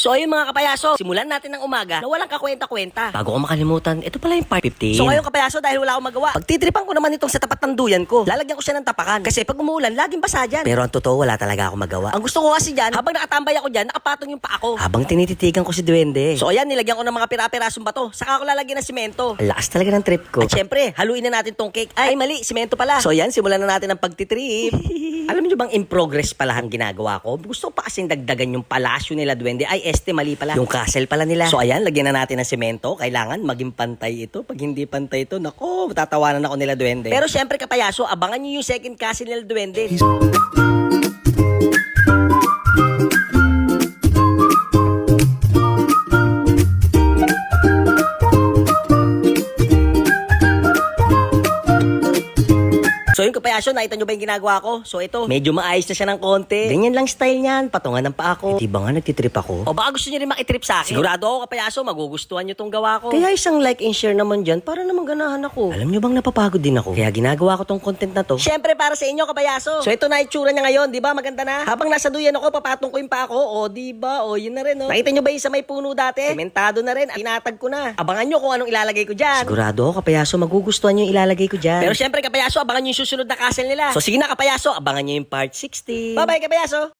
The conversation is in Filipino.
So ayun mga kapayaso, simulan natin ng umaga na walang kakwenta-kwenta. Bago ko makalimutan, ito pala yung part 15. So ngayon kapayaso, dahil wala akong magawa, pagtitripan ko naman itong sa tapat ng duyan ko. Lalagyan ko siya ng tapakan. Kasi pag umuulan, laging basa dyan. Pero ang totoo, wala talaga akong magawa. Ang gusto ko kasi dyan, habang nakatambay ako dyan, nakapatong yung paa ko. Habang tinititigan ko si Duwende. So ayan, nilagyan ko ng mga pira-pirasong bato. Saka ako lalagyan ng simento. Ang lakas talaga ng trip ko. At syempre, haluin na natin tong cake. Ay mali, simento pala. So ayan, simulan na natin ang pagtitrip. Alam niyo bang in progress pala ang ginagawa ko? Gusto ko pa kasing dagdagan yung palasyo nila Duwende. Ay, mali pala. Yung castle pala nila. So ayan, lagyan na natin ng semento. Kailangan maging pantay ito. Pag hindi pantay ito, nako, tatawanan ako nila Duwende. Pero syempre kapayaso, abangan niyo yung second castle nila Duwende. So yung kapayaso, nakita nyo ba yung ginagawa ko? So ito, medyo maayos na siya ng konti. Ganyan lang style niyan, patungan ng paa ko. Di ba nga nagtitrip ako? O baka gusto nyo rin makitrip sa akin? Sigurado ako kapayaso, magugustuhan nyo tong gawa ko. Kaya isang like and share naman dyan para naman ganahan ako. Alam nyo bang napapagod din ako? Kaya ginagawa ko tong content na to. Syempre para sa inyo kapayaso. So ito na itsura niya ngayon, di ba? Maganda na. Habang nasa duyan ako, papatong ko yung paa ko. O di ba? O yun na rin. O. Nakita nyo ba yung sa may puno dati? Sementado na rin. Tinatag ko na. Abangan nyo kung anong ilalagay ko dyan. Sigurado ako kapayaso, magugustuhan nyo yung ilalagay ko dyan. Pero syempre kapayaso, abangan nyo yung susunod na castle nila. So sige na kapayaso, abangan nyo yung part 60. Bye bye kapayaso!